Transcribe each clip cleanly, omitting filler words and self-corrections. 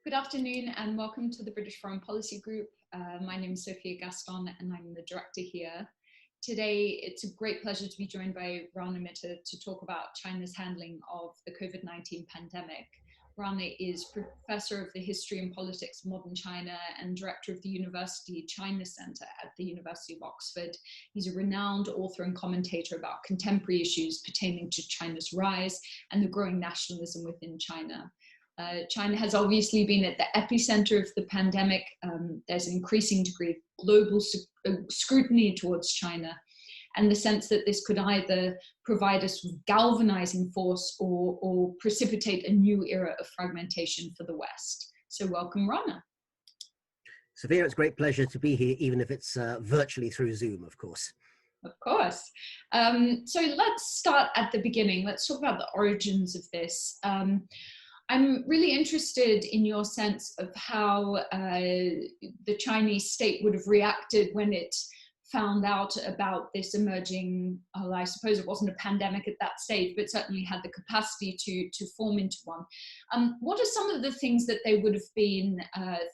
Good afternoon and welcome to the British Foreign Policy Group. My name is Sophia Gaston and I'm the director here. Today, it's a great pleasure to be joined by Rana Mitter to talk about China's handling of the COVID-19 pandemic. Rana is Professor of the History and Politics of Modern China and Director of the University China Center at the University of Oxford. He's a renowned author and commentator about contemporary issues pertaining to China's rise and the growing nationalism within China. China has obviously been at the epicenter of the pandemic. There's an increasing degree of global scrutiny towards China, and the sense that this could either provide us with galvanizing force or precipitate a new era of fragmentation for the West. So welcome, Rana. Sophia, it's a great pleasure to be here, even if it's virtually through Zoom, of course. Of course. So let's start at the beginning. Let's talk about the origins of this. I'm really interested in your sense of how the Chinese state would have reacted when it found out about this emerging, well, I suppose it wasn't a pandemic at that stage, but certainly had the capacity to form into one. What are some of the things that they would have been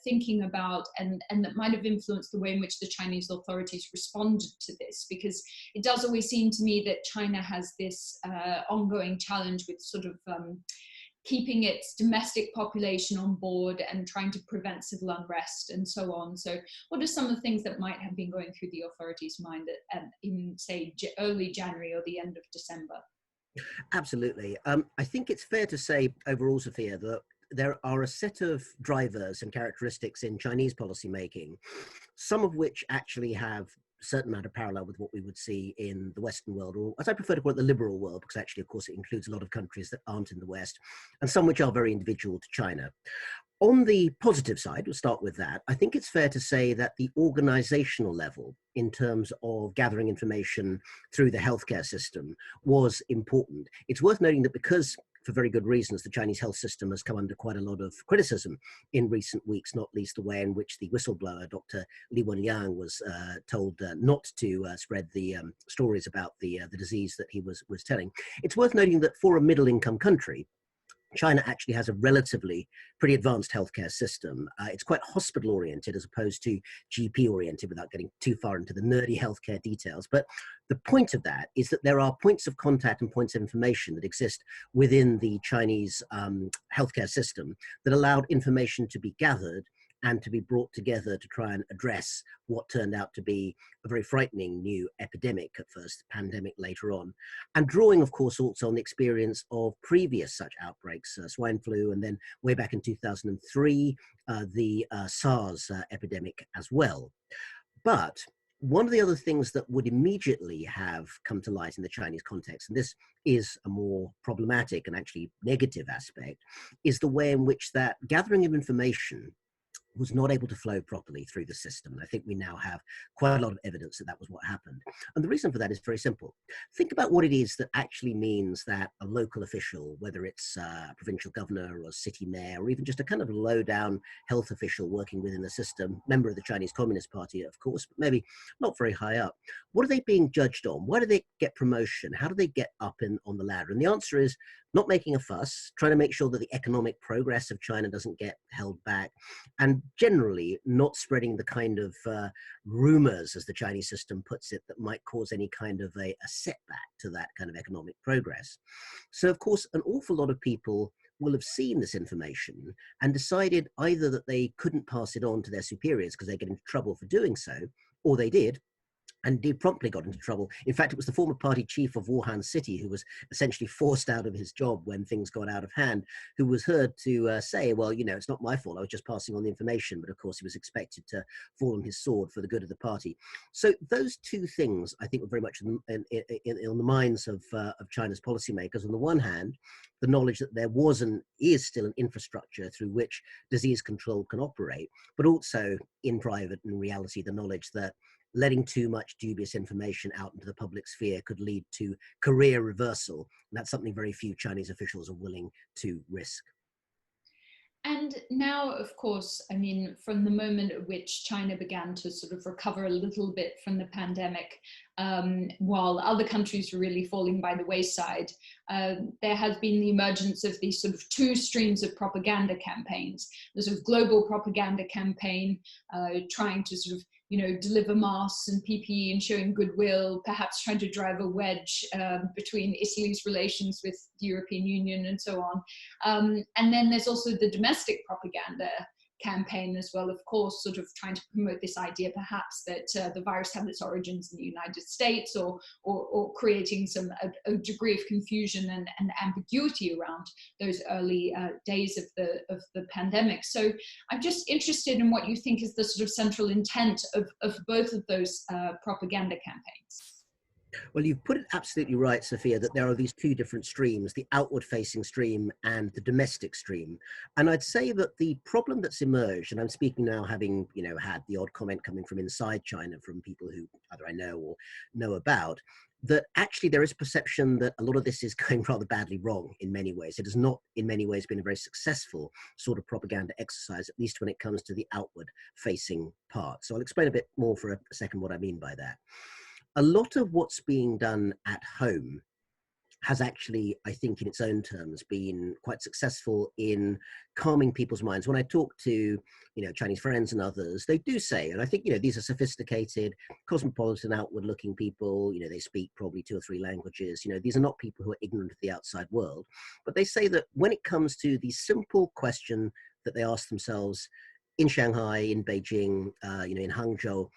thinking about and that might have influenced the way in which the Chinese authorities responded to this? Because it does always seem to me that China has this ongoing challenge with sort of keeping its domestic population on board and trying to prevent civil unrest and so on. So what are some of the things that might have been going through the authorities' mind in, say, early January or the end of December? Absolutely. I think it's fair to say overall, Sophia, that there are a set of drivers and characteristics in Chinese policymaking, some of which actually have certain amount of parallel with what we would see in the Western world, or as I prefer to call it, the liberal world, because actually, of course, it includes a lot of countries that aren't in the West, and some which are very individual to China. On the positive side, we'll start with that. I think it's fair to say that the organizational level in terms of gathering information through the healthcare system was important. It's worth noting that because, for very good reasons, the Chinese health system has come under quite a lot of criticism in recent weeks, not least the way in which the whistleblower, Dr. Li Wenliang, was told not to spread the stories about the disease that he was telling. It's worth noting that for a middle-income country, China actually has a relatively pretty advanced healthcare system. It's quite hospital-oriented as opposed to GP-oriented, without getting too far into the nerdy healthcare details. But the point of that is that there are points of contact and points of information that exist within the Chinese healthcare system that allowed information to be gathered and to be brought together to try and address what turned out to be a very frightening new epidemic at first, pandemic later on. And drawing, of course, also on the experience of previous such outbreaks, swine flu, and then way back in 2003, the SARS epidemic as well. But one of the other things that would immediately have come to light in the Chinese context, and this is a more problematic and actually negative aspect, is the way in which that gathering of information was not able to flow properly through the system. And I think we now have quite a lot of evidence that that was what happened. And the reason for that is very simple. Think about what it is that actually means that a local official, whether it's a provincial governor or a city mayor, or even just a kind of low-down health official working within the system, member of the Chinese Communist Party, of course, but maybe not very high up. What are they being judged on? Why do they get promotion? How do they get up on the ladder? And the answer is not making a fuss, trying to make sure that the economic progress of China doesn't get held back, and generally not spreading the kind of rumors, as the Chinese system puts it, that might cause any kind of a setback to that kind of economic progress. So, of course, an awful lot of people will have seen this information and decided either that they couldn't pass it on to their superiors because they get into trouble for doing so, or they did, and indeed promptly got into trouble. In fact, it was the former party chief of Wuhan City who was essentially forced out of his job when things got out of hand, who was heard to say, well, you know, it's not my fault, I was just passing on the information. But of course, he was expected to fall on his sword for the good of the party. So those two things, I think, were very much on the minds of China's policymakers. On the one hand, the knowledge that there was and is still an infrastructure through which disease control can operate, but also in private and reality, the knowledge that letting too much dubious information out into the public sphere could lead to career reversal. And that's something very few Chinese officials are willing to risk. And now, of course, I mean, from the moment at which China began to sort of recover a little bit from the pandemic, while other countries were really falling by the wayside, there has been the emergence of these sort of two streams of propaganda campaigns. The sort of global propaganda campaign, trying to sort of, you know, deliver masks and PPE and showing goodwill, perhaps trying to drive a wedge between Italy's relations with the European Union and so on. And then there's also the domestic propaganda campaign as well, of course, sort of trying to promote this idea perhaps that the virus had its origins in the United States, or creating a degree of confusion and ambiguity around those early days of the pandemic. So I'm just interested in what you think is the sort of central intent of both of those propaganda campaigns. Well, you've put it absolutely right, Sophia, that there are these two different streams, the outward-facing stream and the domestic stream. And I'd say that the problem that's emerged, and I'm speaking now having, you know, had the odd comment coming from inside China from people who either I know or know about, that actually there is perception that a lot of this is going rather badly wrong in many ways. It has not in many ways been a very successful sort of propaganda exercise, at least when it comes to the outward-facing part. So I'll explain a bit more for a second what I mean by that. A lot of what's being done at home has actually, I think, in its own terms, been quite successful in calming people's minds. When I talk to, you know, Chinese friends and others, they do say, and I think, you know, these are sophisticated, cosmopolitan, outward-looking people. You know, they speak probably 2 or 3 languages. You know, these are not people who are ignorant of the outside world. But they say that when it comes to the simple question that they ask themselves in Shanghai, in Beijing, you know, in Hangzhou,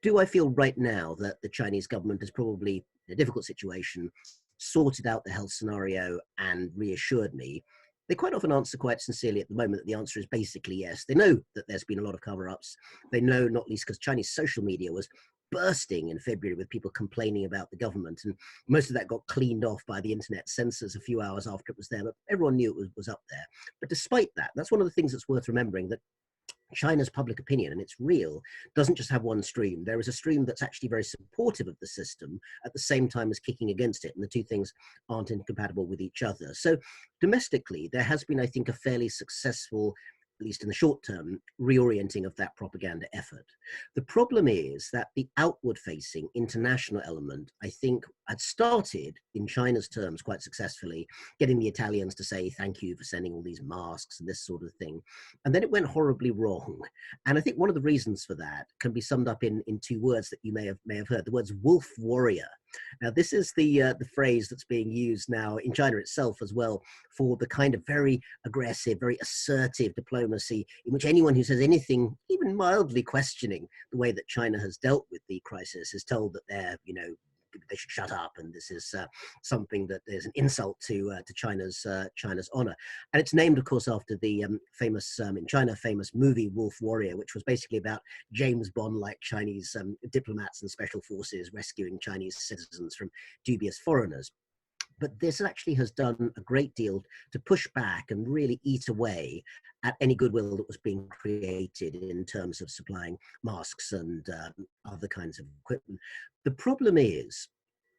do I feel right now that the Chinese government has probably, in a difficult situation, sorted out the health scenario and reassured me? They quite often answer quite sincerely at the moment that the answer is basically yes. They know that there's been a lot of cover-ups. They know, not least because Chinese social media was bursting in February with people complaining about the government, and most of that got cleaned off by the internet censors a few hours after it was there, but everyone knew it was up there. But despite that, that's one of the things that's worth remembering, that China's public opinion, and it's real, doesn't just have one stream. There is a stream that's actually very supportive of the system at the same time as kicking against it, and the two things aren't incompatible with each other. So domestically, there has been, I think, a fairly successful, at least in the short term, reorienting of that propaganda effort. The problem is that the outward-facing international element, I think, had started in China's terms quite successfully, getting the Italians to say thank you for sending all these masks and this sort of thing. And then it went horribly wrong. And I think one of the reasons for that can be summed up in 2 words that you may have heard, the words wolf warrior. Now, this is the phrase that's being used now in China itself as well for the kind of very aggressive, very assertive diplomacy in which anyone who says anything, even mildly questioning the way that China has dealt with the crisis, is told that they're, you know, they should shut up, and this is something that is an insult to China's honor. And it's named, of course, after the famous in China famous movie Wolf Warrior, which was basically about James Bond-like Chinese diplomats and special forces rescuing Chinese citizens from dubious foreigners. But this actually has done a great deal to push back and really eat away at any goodwill that was being created in terms of supplying masks and other kinds of equipment. The problem is,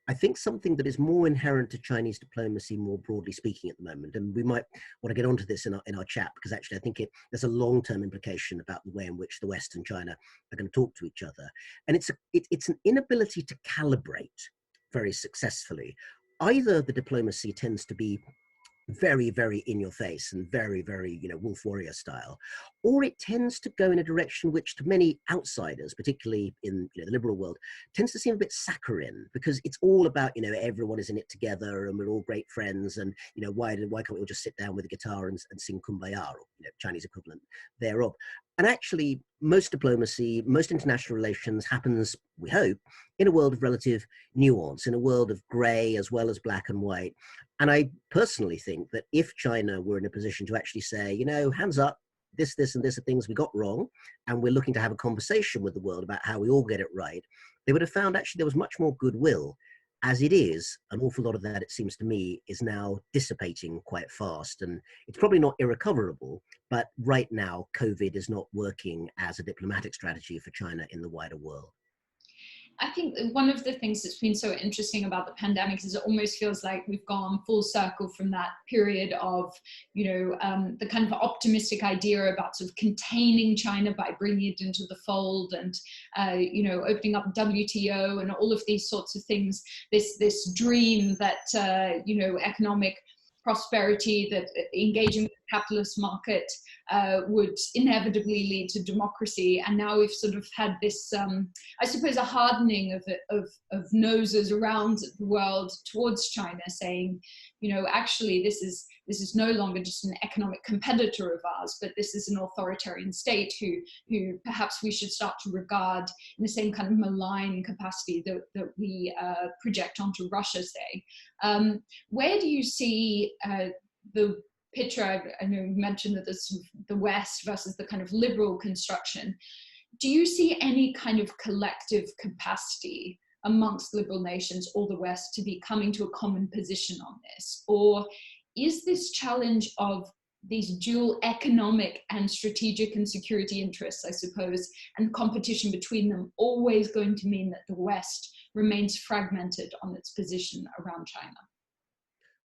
I think, something that is more inherent to Chinese diplomacy, more broadly speaking, at the moment, and we might want to get onto this in our chat, because actually I think there's a long-term implication about the way in which the West and China are going to talk to each other. And it's an inability to calibrate very successfully. Either the diplomacy tends to be very, very in your face and very, very, you know, wolf warrior style, or it tends to go in a direction which to many outsiders, particularly in, you know, the liberal world, tends to seem a bit saccharine, because it's all about, you know, everyone is in it together and we're all great friends, and, you know, why can't we all just sit down with a guitar and sing Kumbaya, or, you know, Chinese equivalent thereof. And actually, most diplomacy, most international relations happens, we hope, in a world of relative nuance, in a world of grey as well as black and white. And I personally think that if China were in a position to actually say, you know, hands up, this, and this are things we got wrong, and we're looking to have a conversation with the world about how we all get it right, they would have found actually there was much more goodwill. As it is, an awful lot of that, it seems to me, is now dissipating quite fast. And it's probably not irrecoverable, but right now, COVID is not working as a diplomatic strategy for China in the wider world. I think one of the things that's been so interesting about the pandemic is it almost feels like we've gone full circle from that period of, the kind of optimistic idea about sort of containing China by bringing it into the fold and, opening up WTO and all of these sorts of things. This dream that, economic prosperity, that engaging with the capitalist market would inevitably lead to democracy. And now we've sort of had this, I suppose, a hardening of noses around the world towards China, saying, actually, this is no longer just an economic competitor of ours, but this is an authoritarian state who perhaps we should start to regard in the same kind of malign capacity that we project onto Russia, say. Where do you see the picture? I know you mentioned that there's the West versus the kind of liberal construction. Do you see any kind of collective capacity amongst liberal nations or the West to be coming to a common position on this? Or is this challenge of these dual economic and strategic and security interests, I suppose, and competition between them always going to mean that the West remains fragmented on its position around China?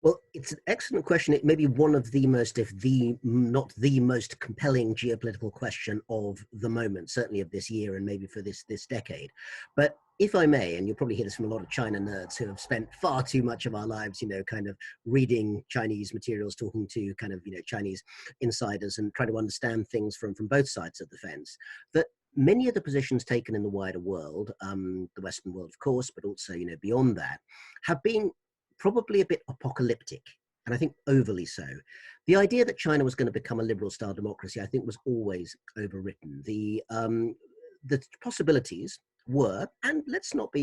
Well, it's an excellent question. It may be one of the most, if not the most compelling geopolitical question of the moment, certainly of this year and maybe for this decade. But if I may, and you'll probably hear this from a lot of China nerds who have spent far too much of our lives, kind of reading Chinese materials, talking to kind of, Chinese insiders and trying to understand things from both sides of the fence, that many of the positions taken in the wider world, the Western world, of course, but also, beyond that, have been probably a bit apocalyptic, and I think overly so. The idea that China was going to become a liberal-style democracy, I think, was always overwritten. The possibilities were, and let's not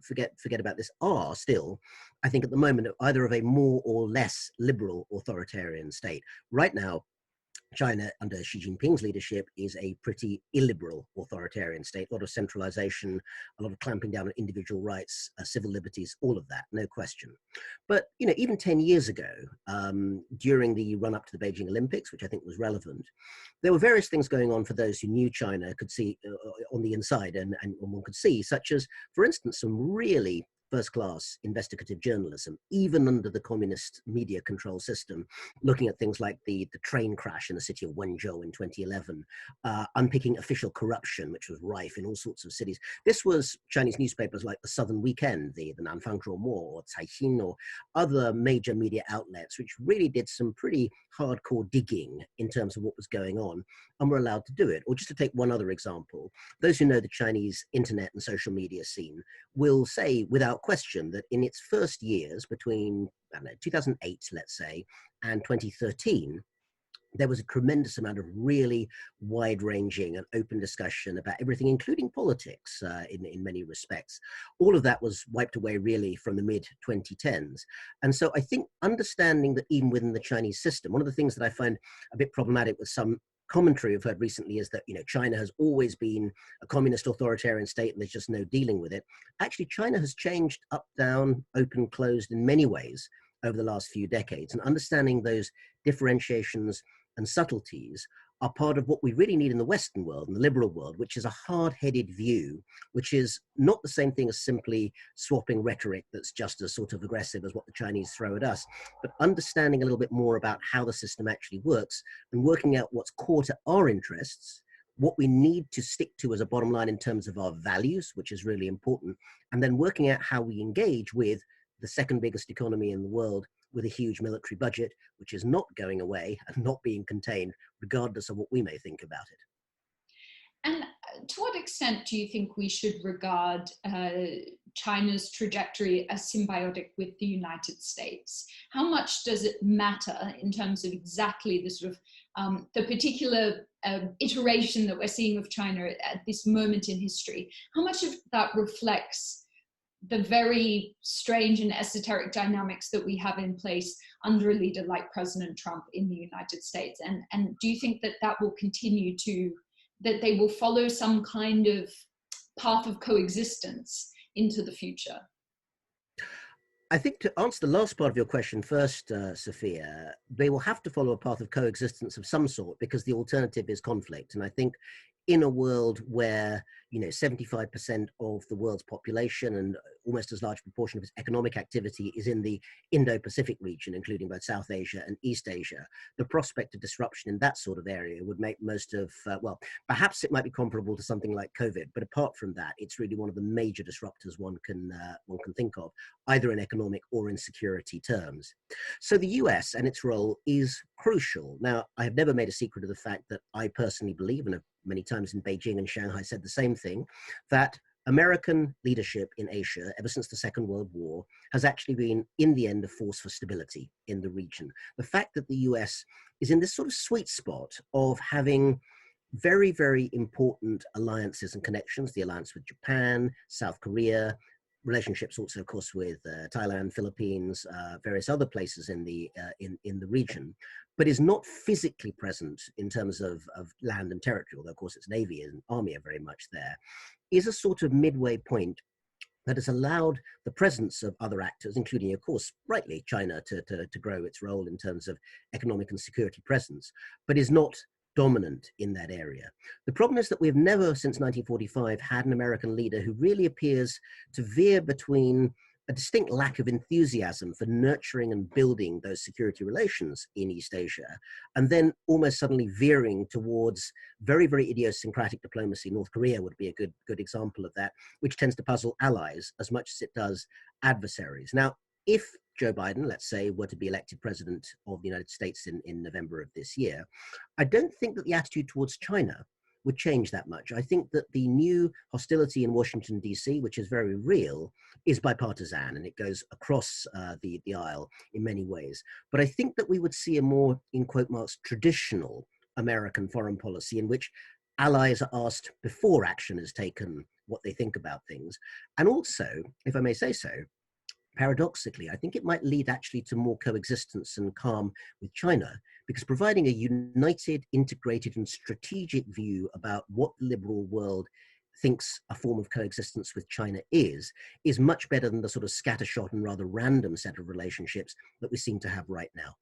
forget about this, are still, I think, at the moment, either of a more or less liberal authoritarian state. Right now, China, under Xi Jinping's leadership, is a pretty illiberal authoritarian state. A lot of centralization, a lot of clamping down on individual rights, civil liberties, all of that, no question. But, even 10 years ago, during the run-up to the Beijing Olympics, which I think was relevant, there were various things going on for those who knew China, could see on the inside, and one could see, such as, for instance, some really first-class investigative journalism, even under the communist media control system, looking at things like the train crash in the city of Wenzhou in 2011, unpicking official corruption, which was rife in all sorts of cities. This was Chinese newspapers like the Southern Weekend, the Nanfang Zhuo or Caixin, or other major media outlets, which really did some pretty hardcore digging in terms of what was going on, and were allowed to do it. Or just to take one other example, those who know the Chinese internet and social media scene will say without question that in its first years, between 2008, let's say, and 2013, there was a tremendous amount of really wide-ranging and open discussion about everything, including politics, in many respects. All of that was wiped away really from the mid-2010s. And so I think understanding that even within the Chinese system, one of the things that I find a bit problematic with some commentary I've heard recently is that, China has always been a communist authoritarian state and there's just no dealing with it. Actually, China has changed up, down, open, closed in many ways over the last few decades, and understanding those differentiations and subtleties are part of what we really need in the Western world and the liberal world, which is a hard-headed view, which is not the same thing as simply swapping rhetoric that's just as sort of aggressive as what the Chinese throw at us, but understanding a little bit more about how the system actually works and working out what's core to our interests, what we need to stick to as a bottom line in terms of our values, which is really important, and then working out how we engage with the second biggest economy in the world with a huge military budget, which is not going away and not being contained, regardless of what we may think about it. And to what extent do you think we should regard China's trajectory as symbiotic with the United States? How much does it matter in terms of exactly the sort of the particular iteration that we're seeing of China at this moment in history? How much of that reflects the very strange and esoteric dynamics that we have in place under a leader like President Trump in the United States? And do you think that that will continue to, that they will follow some kind of path of coexistence into the future? I think to answer the last part of your question first, Sophia, they will have to follow a path of coexistence of some sort because the alternative is conflict. And I think in a world where, 75% of the world's population and almost as large a proportion of its economic activity is in the Indo-Pacific region, including both South Asia and East Asia, the prospect of disruption in that sort of area would make most of, well, perhaps it might be comparable to something like COVID, but apart from that, it's really one of the major disruptors one can think of, either in economic or in security terms. So the US and its role is crucial. Now, I have never made a secret of the fact that I personally believe, and have many times in Beijing and Shanghai said the same thing, that American leadership in Asia, ever since the Second World War, has actually been, in the end, a force for stability in the region. The fact that the US is in this sort of sweet spot of having very, very important alliances and connections, the alliance with Japan, South Korea, relationships also, of course, with Thailand, Philippines, various other places in the region, but is not physically present in terms of land and territory, although, of course, its navy and army are very much there, is a sort of midway point that has allowed the presence of other actors, including, of course, rightly, China, to grow its role in terms of economic and security presence, but is not dominant in that area. The problem is that we've never, since 1945, had an American leader who really appears to veer between a distinct lack of enthusiasm for nurturing and building those security relations in East Asia, and then almost suddenly veering towards very, very idiosyncratic diplomacy. North Korea would be a good example of that, which tends to puzzle allies as much as it does adversaries. Now, if Joe Biden, let's say, were to be elected president of the United States in November of this year, I don't think that the attitude towards China would change that much. I think that the new hostility in Washington, D.C., which is very real, is bipartisan, and it goes across the aisle in many ways. But I think that we would see a more, in quote marks, traditional American foreign policy in which allies are asked before action is taken what they think about things. And also, if I may say so, paradoxically, I think it might lead actually to more coexistence and calm with China, because providing a united, integrated, and strategic view about what the liberal world thinks a form of coexistence with China is much better than the sort of scattershot and rather random set of relationships that we seem to have right now.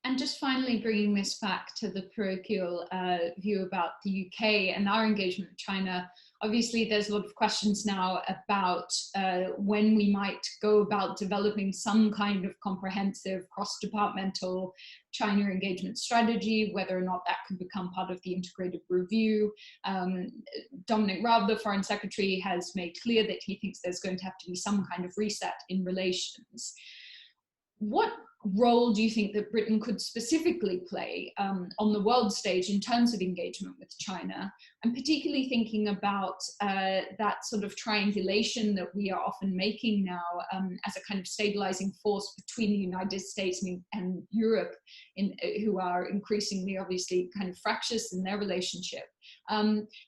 And just finally bringing this back to the parochial view about the UK and our engagement with China, obviously there's a lot of questions now about when we might go about developing some kind of comprehensive cross-departmental China engagement strategy, whether or not that could become part of the integrated review. Dominic Raab, the Foreign Secretary, has made clear that he thinks there's going to have to be some kind of reset in relations. What role do you think that Britain could specifically play on the world stage in terms of engagement with China? I'm particularly thinking about that sort of triangulation that we are often making now as a kind of stabilizing force between the United States and Europe, who are increasingly obviously kind of fractious in their relationship.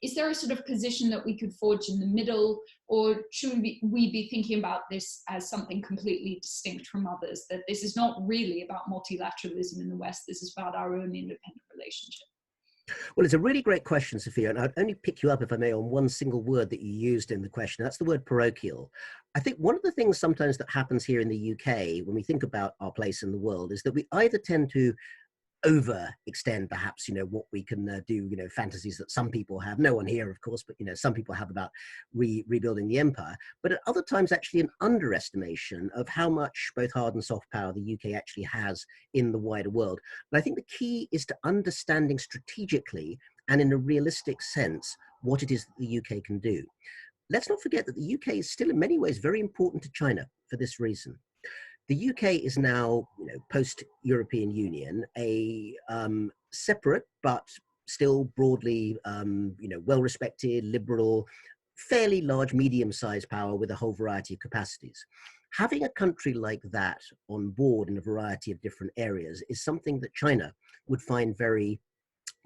Is there a sort of position that we could forge in the middle, or should we be thinking about this as something completely distinct from others, that this is not really about multilateralism in the West, this is about our own independent relationship? Well, it's a really great question, Sophia, and I'd only pick you up, if I may, on one single word that you used in the question. That's the word parochial. I think one of the things sometimes that happens here in the UK when we think about our place in the world is that we either tend to overextend perhaps, what we can do, fantasies that some people have, no one here, of course, but, some people have about rebuilding the empire, but at other times actually an underestimation of how much both hard and soft power the UK actually has in the wider world. But I think the key is to understanding strategically and in a realistic sense what it is that the UK can do. Let's not forget that the UK is still in many ways very important to China for this reason. The UK is now, post-European Union, a separate but still broadly, well-respected, liberal, fairly large, medium-sized power with a whole variety of capacities. Having a country like that on board in a variety of different areas is something that China would find very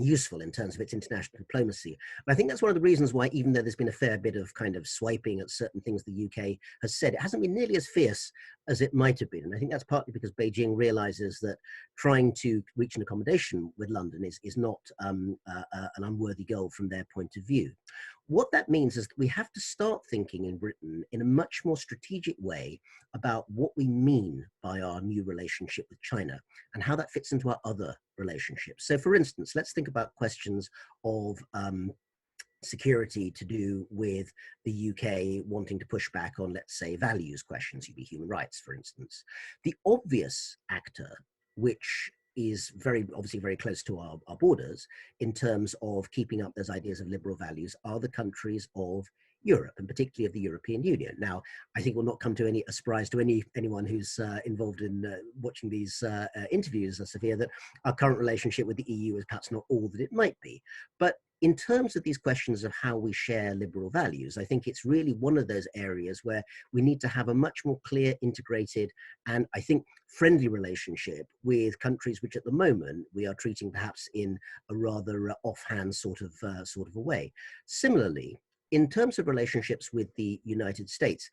useful in terms of its international diplomacy. But I think that's one of the reasons why, even though there's been a fair bit of kind of swiping at certain things the UK has said, it hasn't been nearly as fierce as it might have been. And I think that's partly because Beijing realizes that trying to reach an accommodation with London is not an unworthy goal from their point of view. What that means is that we have to start thinking in Britain in a much more strategic way about what we mean by our new relationship with China and how that fits into our other relationships. So for instance, let's think think about questions of security to do with the UK wanting to push back on, let's say, values questions, you'd be human rights, for instance. The obvious actor, which is obviously very close to our borders in terms of keeping up those ideas of liberal values, are the countries of Europe, and particularly of the European Union. Now, I think will not come to any surprise to anyone who's involved in watching these interviews, Sophia, that our current relationship with the EU is perhaps not all that it might be. But in terms of these questions of how we share liberal values, I think it's really one of those areas where we need to have a much more clear, integrated, and I think friendly relationship with countries which at the moment we are treating perhaps in a rather offhand sort of a way. Similarly, in terms of relationships with the United States,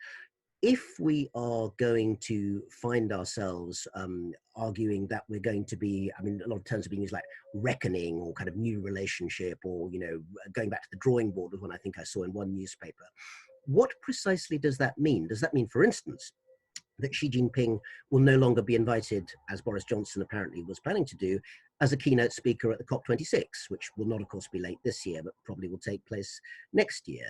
if we are going to find ourselves arguing that we're going to be, I mean, a lot of terms are being used like reckoning or kind of new relationship, or, you know, going back to the drawing board was one I think I saw in one newspaper. What precisely does that mean? Does that mean, for instance, that Xi Jinping will no longer be invited, as Boris Johnson apparently was planning to do, as a keynote speaker at the COP26, which will not, of course, be late this year, but probably will take place next year?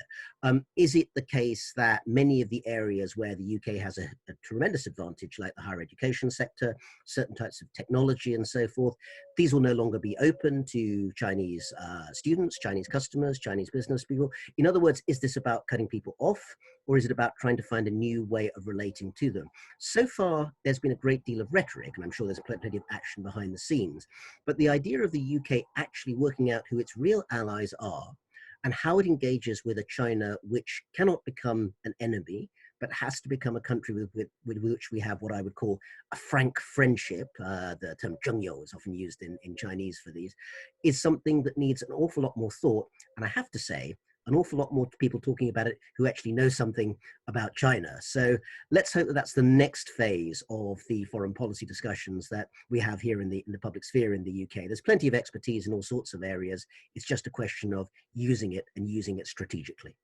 Is it the case that many of the areas where the UK has a tremendous advantage, like the higher education sector, certain types of technology and so forth, these will no longer be open to Chinese students, Chinese customers, Chinese business people? In other words, is this about cutting people off, or is it about trying to find a new way of relating to them? So far, there's been a great deal of rhetoric, and I'm sure there's plenty of action behind the scenes. But the idea of the UK actually working out who its real allies are and how it engages with a China which cannot become an enemy, but has to become a country with which we have what I would call a frank friendship, the term 正友 is often used in Chinese for these, is something that needs an awful lot more thought. And I have to say, an awful lot more people talking about it who actually know something about China. So let's hope that that's the next phase of the foreign policy discussions that we have here in the public sphere in the UK. There's plenty of expertise in all sorts of areas. It's just a question of using it and using it strategically.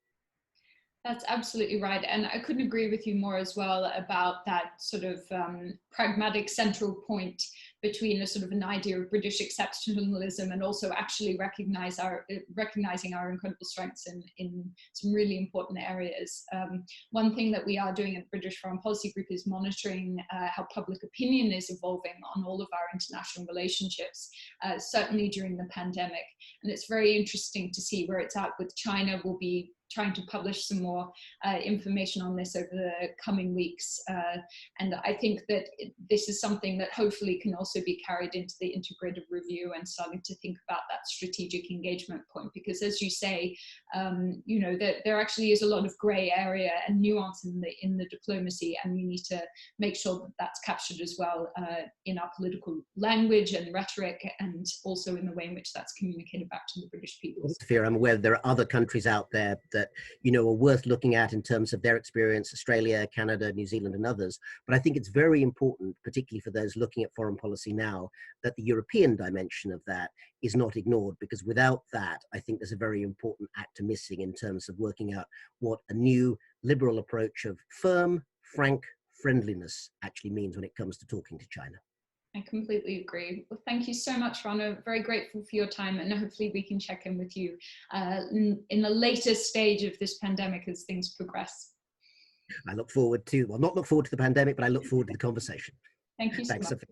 That's absolutely right. And I couldn't agree with you more as well about that sort of pragmatic central point between a sort of an idea of British exceptionalism and also actually recognizing our incredible strengths in some really important areas. One thing that we are doing at the British Foreign Policy Group is monitoring how public opinion is evolving on all of our international relationships, certainly during the pandemic. And it's very interesting to see where it's at with China. We'll be trying to publish some more information on this over the coming weeks. And I think that this is something that hopefully can also be carried into the integrated review and starting to think about that strategic engagement point. Because as you say, you know, there actually is a lot of gray area and nuance in the diplomacy, and we need to make sure that that's captured as well in our political language and rhetoric, and also in the way in which that's communicated back to the British people. Sophia, I'm aware there are other countries out there that, you know, are worth looking at in terms of their experience, Australia, Canada, New Zealand, and others. But I think it's very important, particularly for those looking at foreign policy now, that the European dimension of that is not ignored, because without that, I think there's a very important actor missing in terms of working out what a new liberal approach of firm, frank friendliness actually means when it comes to talking to China. I completely agree. Well, thank you so much, Rana. Very grateful for your time, and hopefully we can check in with you in the later stage of this pandemic as things progress. I look forward to, well, not look forward to the pandemic, but I look forward to the conversation. Thank you so much. Thanks, Sophia.